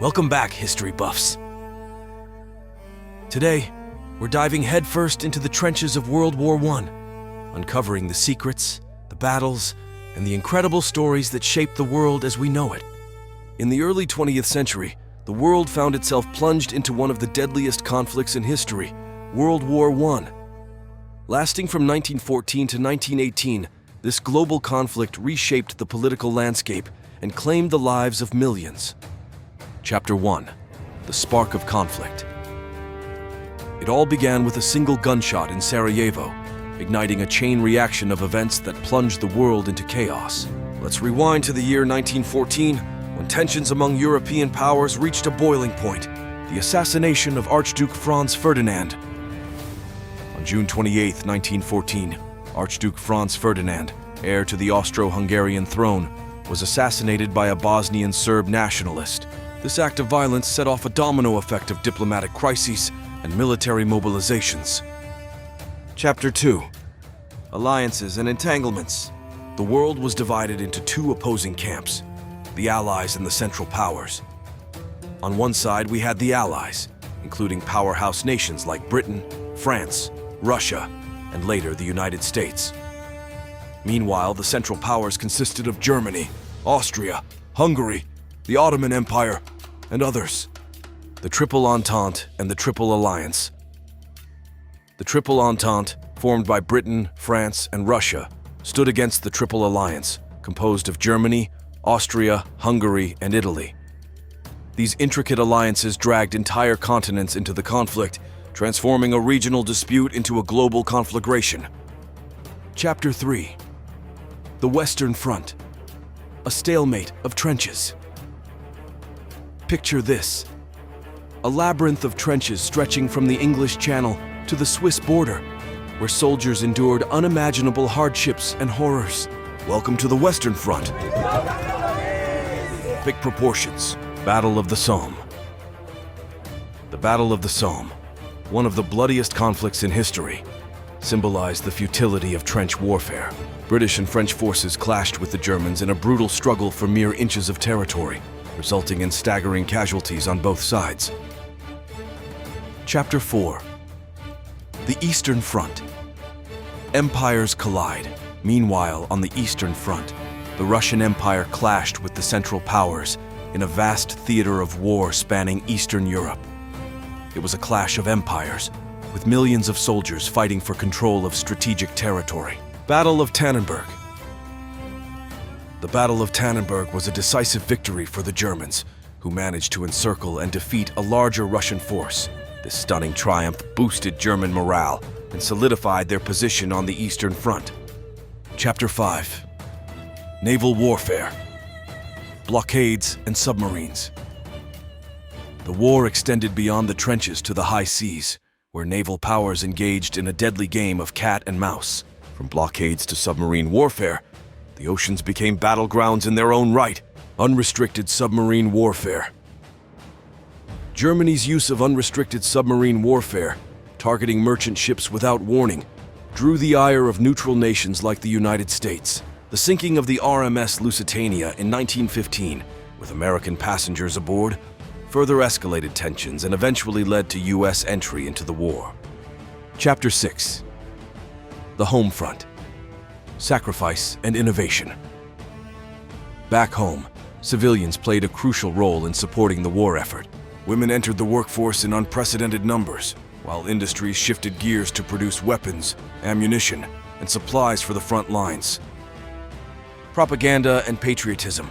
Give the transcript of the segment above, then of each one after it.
Welcome back, history buffs. Today, we're diving headfirst into the trenches of World War I, uncovering the secrets, the battles, and the incredible stories that shaped the world as we know it. In the early 20th century, the world found itself plunged into one of the deadliest conflicts in history, World War I. Lasting from 1914 to 1918, this global conflict reshaped the political landscape and claimed the lives of millions. Chapter 1. The Spark of Conflict. It all began with a single gunshot in Sarajevo, igniting a chain reaction of events that plunged the world into chaos. Let's rewind to the year 1914, when tensions among European powers reached a boiling point, the assassination of Archduke Franz Ferdinand. On June 28, 1914, Archduke Franz Ferdinand, heir to the Austro-Hungarian throne, was assassinated by a Bosnian Serb nationalist. This act of violence set off a domino effect of diplomatic crises and military mobilizations. Chapter 2. Alliances and entanglements. The world was divided into two opposing camps, the Allies and the Central Powers. On one side, we had the Allies, including powerhouse nations like Britain, France, Russia, and later the United States. Meanwhile, the Central Powers consisted of Germany, Austria, Hungary, the Ottoman Empire, and others. The Triple Entente and the Triple Alliance. The Triple Entente, formed by Britain, France, and Russia, stood against the Triple Alliance, composed of Germany, Austria, Hungary, and Italy. These intricate alliances dragged entire continents into the conflict, transforming a regional dispute into a global conflagration. Chapter 3. The Western Front. A stalemate of trenches. Picture this: a labyrinth of trenches stretching from the English Channel to the Swiss border, where soldiers endured unimaginable hardships and horrors. Welcome to the Western Front. Pick proportions. Battle of the Somme. The Battle of the Somme, one of the bloodiest conflicts in history, symbolized the futility of trench warfare. British and French forces clashed with the Germans in a brutal struggle for mere inches of territory, resulting in staggering casualties on both sides. Chapter 4. The Eastern Front. Empires collide. Meanwhile, on the Eastern Front, the Russian Empire clashed with the Central Powers in a vast theater of war spanning Eastern Europe. It was a clash of empires, with millions of soldiers fighting for control of strategic territory. Battle of Tannenberg. The Battle of Tannenberg was a decisive victory for the Germans, who managed to encircle and defeat a larger Russian force. This stunning triumph boosted German morale and solidified their position on the Eastern Front. Chapter 5. Naval Warfare. Blockades and submarines. The war extended beyond the trenches to the high seas, where naval powers engaged in a deadly game of cat and mouse. From blockades to submarine warfare, the oceans became battlegrounds in their own right. Unrestricted submarine warfare. Germany's use of unrestricted submarine warfare, targeting merchant ships without warning, drew the ire of neutral nations like the United States. The sinking of the RMS Lusitania in 1915, with American passengers aboard, further escalated tensions and eventually led to U.S. entry into the war. Chapter 6. The Home Front. Sacrifice and innovation. Back home, civilians played a crucial role in supporting the war effort. Women entered the workforce in unprecedented numbers, while industries shifted gears to produce weapons, ammunition, and supplies for the front lines. Propaganda and patriotism.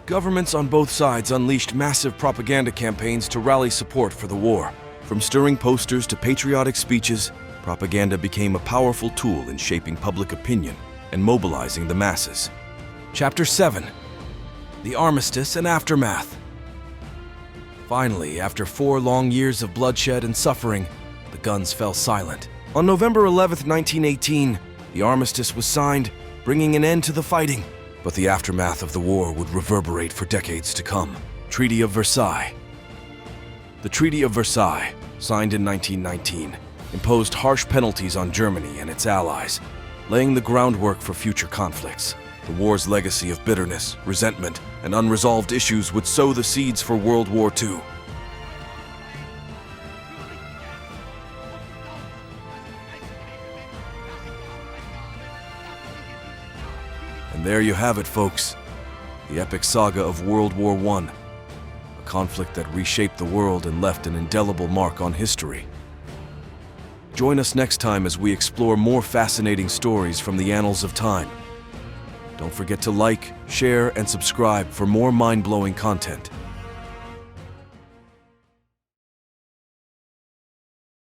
Governments on both sides unleashed massive propaganda campaigns to rally support for the war. From stirring posters to patriotic speeches, propaganda became a powerful tool in shaping public opinion and mobilizing the masses. Chapter 7. The Armistice and Aftermath. Finally, after 4 long years of bloodshed and suffering, the guns fell silent. On November 11, 1918, the Armistice was signed, bringing an end to the fighting. But the aftermath of the war would reverberate for decades to come. Treaty of Versailles. The Treaty of Versailles, signed in 1919, imposed harsh penalties on Germany and its allies, laying the groundwork for future conflicts. The war's legacy of bitterness, resentment, and unresolved issues would sow the seeds for World War II. And there you have it, folks. The epic saga of World War I. A conflict that reshaped the world and left an indelible mark on history. Join us next time as we explore more fascinating stories from the annals of time. Don't forget to like, share, and subscribe for more mind-blowing content.